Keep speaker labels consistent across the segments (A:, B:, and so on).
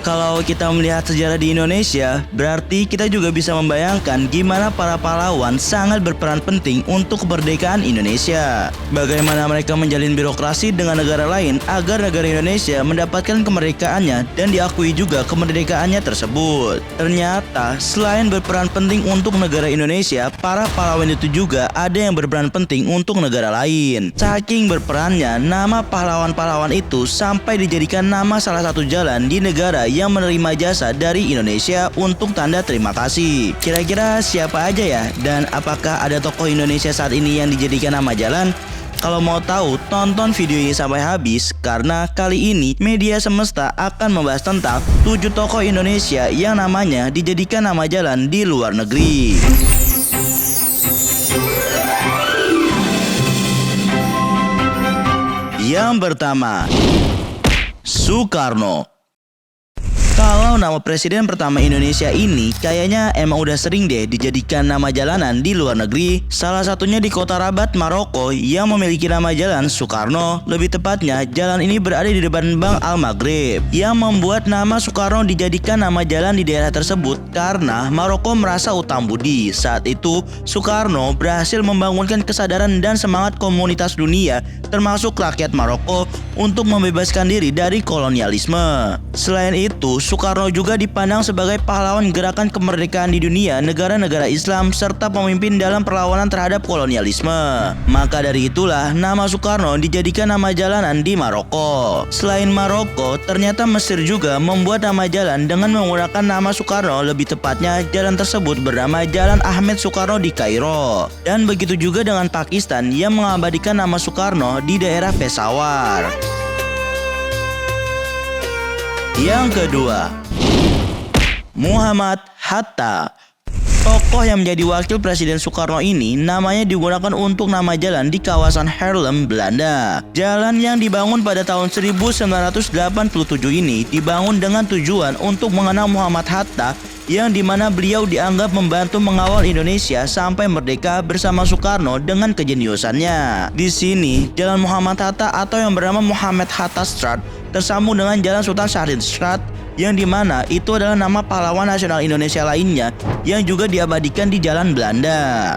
A: Kalau kita melihat sejarah di Indonesia, berarti kita juga bisa membayangkan gimana para pahlawan sangat berperan penting untuk kemerdekaan Indonesia. Bagaimana mereka menjalin birokrasi dengan negara lain agar negara Indonesia mendapatkan kemerdekaannya dan diakui juga kemerdekaannya tersebut. Ternyata, selain berperan penting untuk negara Indonesia, para pahlawan itu juga ada yang berperan penting untuk negara lain. Saking berperannya, nama pahlawan-pahlawan itu sampai dijadikan nama salah satu jalan di negara yang menerima jasa dari Indonesia untuk tanda terima kasih. Kira-kira siapa aja ya? Dan apakah ada tokoh Indonesia saat ini yang dijadikan nama jalan? Kalau mau tahu, tonton video ini sampai habis karena kali ini Media Semesta akan membahas tentang 7 tokoh Indonesia yang namanya dijadikan nama jalan di luar negeri. Yang pertama, Soekarno. Kalau nama presiden pertama Indonesia ini kayaknya emang udah sering deh dijadikan nama jalanan di luar negeri. Salah satunya di kota Rabat, Maroko yang memiliki nama jalan Soekarno. Lebih tepatnya, jalan ini berada di depan Bank Al-Maghrib. Yang membuat nama Soekarno dijadikan nama jalan di daerah tersebut karena Maroko merasa utang budi. Saat itu, Soekarno berhasil membangunkan kesadaran dan semangat komunitas dunia termasuk rakyat Maroko untuk membebaskan diri dari kolonialisme. Selain itu, Soekarno juga dipandang sebagai pahlawan gerakan kemerdekaan di dunia negara-negara Islam serta pemimpin dalam perlawanan terhadap kolonialisme. Maka dari itulah nama Soekarno dijadikan nama jalanan di Maroko. Selain Maroko, ternyata Mesir juga membuat nama jalan dengan menggunakan nama Soekarno. Lebih tepatnya, jalan tersebut bernama Jalan Ahmed Soekarno di Kairo. Dan begitu juga dengan Pakistan yang mengabadikan nama Soekarno di daerah Peshawar. Yang kedua, Muhammad Hatta. Tokoh yang menjadi wakil Presiden Soekarno ini namanya digunakan untuk nama jalan di kawasan Haarlem, Belanda. Jalan yang dibangun pada tahun 1987 ini dibangun dengan tujuan untuk mengenang Muhammad Hatta yang dimana beliau dianggap membantu mengawal Indonesia sampai merdeka bersama Soekarno dengan kejeniusannya. Di sini, Jalan Muhammad Hatta atau yang bernama Muhammad Hatta Straat tersambung dengan Jalan Sultan Syahrir Straat yang dimana itu adalah nama pahlawan nasional Indonesia lainnya yang juga diabadikan di jalan Belanda.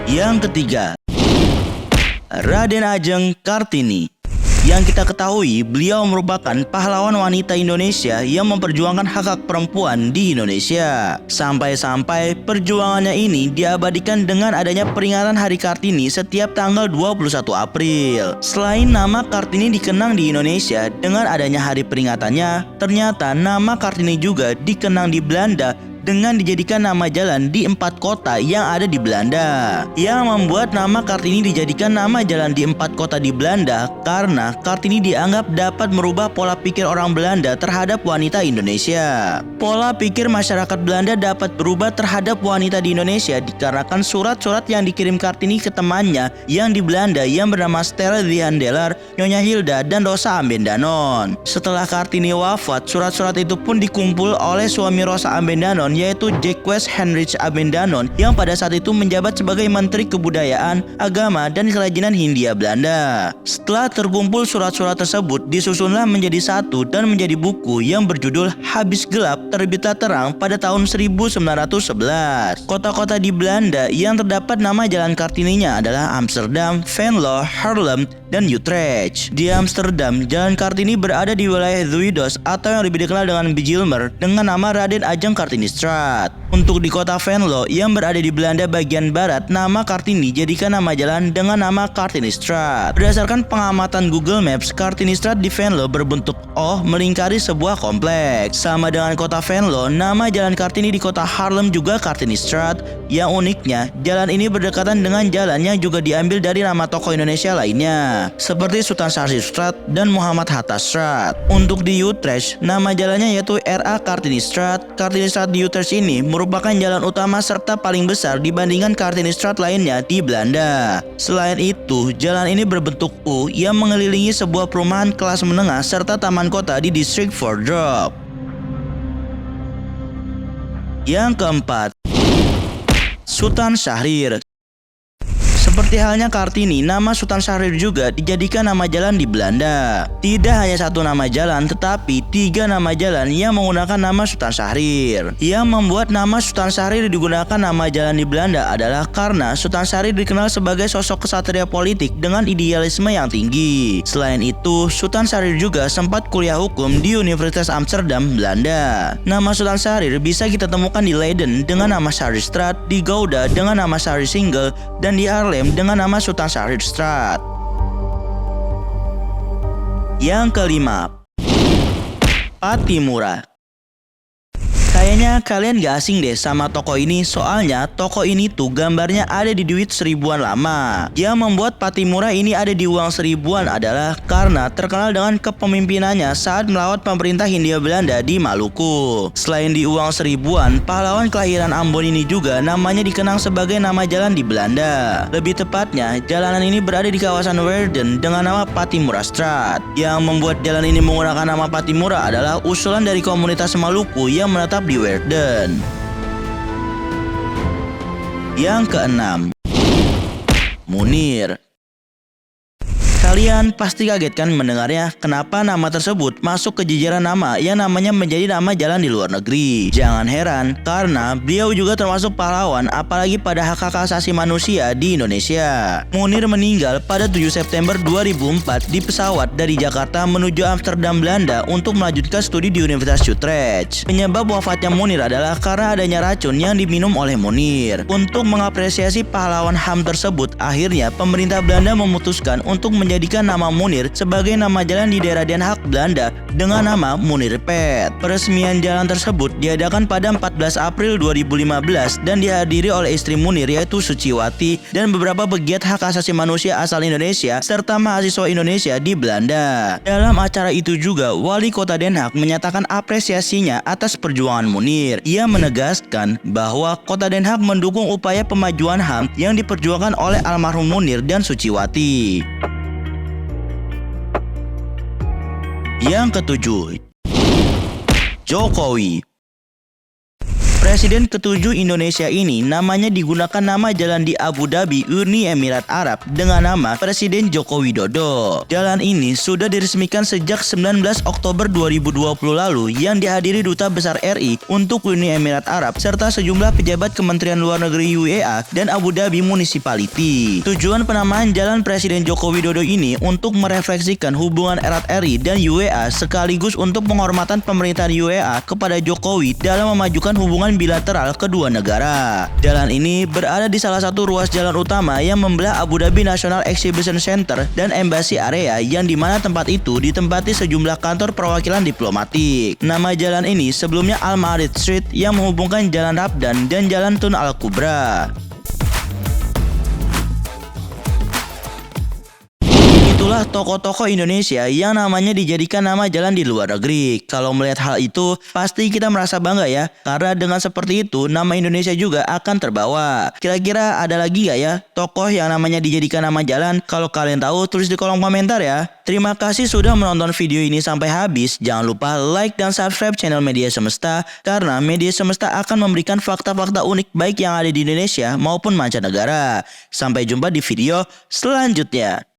A: Yang ketiga, Raden Ajeng Kartini. Yang kita ketahui, beliau merupakan pahlawan wanita Indonesia yang memperjuangkan hak-hak perempuan di Indonesia. Sampai-sampai perjuangannya ini diabadikan dengan adanya peringatan Hari Kartini setiap tanggal 21 April. Selain nama Kartini dikenang di Indonesia dengan adanya hari peringatannya, ternyata nama Kartini juga dikenang di Belanda dengan dijadikan nama jalan di 4 kota yang ada di Belanda. Yang membuat nama Kartini dijadikan nama jalan di 4 kota di Belanda karena Kartini dianggap dapat merubah pola pikir orang Belanda terhadap wanita Indonesia. Pola pikir masyarakat Belanda dapat berubah terhadap wanita di Indonesia dikarenakan surat-surat yang dikirim Kartini ke temannya yang di Belanda yang bernama Stella Diandelar, Nyonya Hilda, dan Rosa Ambendanon. Setelah Kartini wafat, surat-surat itu pun dikumpul oleh suami Rosa Ambendanon yaitu Jacques Heinrich Ambendanon yang pada saat itu menjabat sebagai Menteri Kebudayaan, Agama, dan Kerajinan Hindia Belanda. Setelah terkumpul surat-surat tersebut, disusunlah menjadi satu dan menjadi buku yang berjudul Habis Gelap Terbitlah Terang pada tahun 1911. Kota-kota di Belanda yang terdapat nama jalan Kartininya adalah Amsterdam, Venlo, Haarlem, dan Utrecht. Di Amsterdam, Jalan Kartini berada di wilayah Zuidas atau yang lebih dikenal dengan Bijlmer dengan nama Raden Ajeng Kartini Straat. Untuk di kota Venlo yang berada di Belanda bagian barat, nama Kartini jadikan nama jalan dengan nama Kartini Straat. Berdasarkan pengamatan Google Maps, Kartini Straat di Venlo berbentuk O melingkari sebuah kompleks. Sama dengan kota Venlo, nama jalan Kartini di kota Haarlem juga Kartini Straat. Yang uniknya, jalan ini berdekatan dengan jalan yang juga diambil dari nama tokoh Indonesia lainnya, seperti Sultan Syahrir Straat dan Muhammad Hatta Straat. Untuk di Utrecht, nama jalannya yaitu R.A. Kartini Straat. Kartini Straat di Utrecht ini merupakan jalan utama serta paling besar dibandingkan Kartini Straat lainnya di Belanda. Selain itu, jalan ini berbentuk U yang mengelilingi sebuah perumahan kelas menengah serta taman kota di distrik Vordorp. Yang keempat, Sultan Syahrir. Seperti halnya Kartini, nama Sultan Syahrir juga dijadikan nama jalan di Belanda. Tidak hanya satu nama jalan, tetapi 3 nama jalan yang menggunakan nama Sultan Syahrir. Yang membuat nama Sultan Syahrir digunakan nama jalan di Belanda adalah karena Sultan Syahrir dikenal sebagai sosok kesatria politik dengan idealisme yang tinggi. Selain itu, Sultan Syahrir juga sempat kuliah hukum di Universitas Amsterdam, Belanda. Nama Sultan Syahrir bisa kita temukan di Leiden dengan nama Syahrirstraat, di Gouda dengan nama Syahrirsingle, dan di Haarlem dengan nama Sultan Syahrirstraat. Yang kelima, Pattimura. Kayaknya kalian gak asing deh sama toko ini, soalnya toko ini tuh gambarnya ada di duit seribuan lama. Yang membuat Pattimura ini ada di uang seribuan adalah karena terkenal dengan kepemimpinannya saat melawan pemerintah Hindia Belanda di Maluku. Selain di uang seribuan, pahlawan kelahiran Ambon ini juga namanya dikenang sebagai nama jalan di Belanda. Lebih tepatnya, jalanan ini berada di kawasan Werden dengan nama Pattimurastraat. Yang membuat jalan ini menggunakan nama Pattimura adalah usulan dari komunitas Maluku yang menetap di Werden. Yang keenam, Munir. Kalian pasti kaget kan mendengarnya, kenapa nama tersebut masuk ke jajaran nama yang namanya menjadi nama jalan di luar negeri. Jangan heran, karena beliau juga termasuk pahlawan apalagi pada hak-hak asasi manusia di Indonesia. Munir meninggal pada 7 September 2004 di pesawat dari Jakarta menuju Amsterdam, Belanda untuk melanjutkan studi di Universitas Utrecht. Penyebab wafatnya Munir adalah karena adanya racun yang diminum oleh Munir. Untuk mengapresiasi pahlawan HAM tersebut, akhirnya pemerintah Belanda memutuskan untuk menjadikan nama Munir sebagai nama jalan di daerah Den Haag, Belanda dengan nama Munirpad. Peresmian jalan tersebut diadakan pada 14 April 2015 dan dihadiri oleh istri Munir yaitu Suciwati dan beberapa pegiat hak asasi manusia asal Indonesia serta mahasiswa Indonesia di Belanda. Dalam acara itu juga Wali Kota Den Haag menyatakan apresiasinya atas perjuangan Munir. Ia menegaskan bahwa Kota Den Haag mendukung upaya pemajuan HAM yang diperjuangkan oleh almarhum Munir dan Suciwati. Yang ketujuh, Jokowi. Presiden ketujuh Indonesia ini namanya digunakan nama jalan di Abu Dhabi, Uni Emirat Arab dengan nama Presiden Joko Widodo. Jalan ini sudah diresmikan sejak 19 Oktober 2020 lalu yang dihadiri Duta Besar RI untuk Uni Emirat Arab serta sejumlah pejabat Kementerian Luar Negeri UEA dan Abu Dhabi Municipality. Tujuan penamaan Jalan Presiden Joko Widodo ini untuk merefleksikan hubungan erat RI dan UEA sekaligus untuk penghormatan pemerintahan UEA kepada Jokowi dalam memajukan hubungan bilateral kedua negara. Jalan ini berada di salah satu ruas jalan utama yang membelah Abu Dhabi National Exhibition Center dan Embassy Area yang dimana tempat itu ditempati sejumlah kantor perwakilan diplomatik. Nama jalan ini sebelumnya Al Maarid Street yang menghubungkan Jalan Rabdan dan Jalan Tun Al Kubra. Itulah tokoh-tokoh Indonesia yang namanya dijadikan nama jalan di luar negeri. Kalau melihat hal itu, pasti kita merasa bangga ya. Karena dengan seperti itu, nama Indonesia juga akan terbawa. Kira-kira ada lagi gak ya tokoh yang namanya dijadikan nama jalan? Kalau kalian tahu, tulis di kolom komentar ya. Terima kasih sudah menonton video ini sampai habis. Jangan lupa like dan subscribe channel Media Semesta, karena Media Semesta akan memberikan fakta-fakta unik baik yang ada di Indonesia maupun mancanegara. Sampai jumpa di video selanjutnya.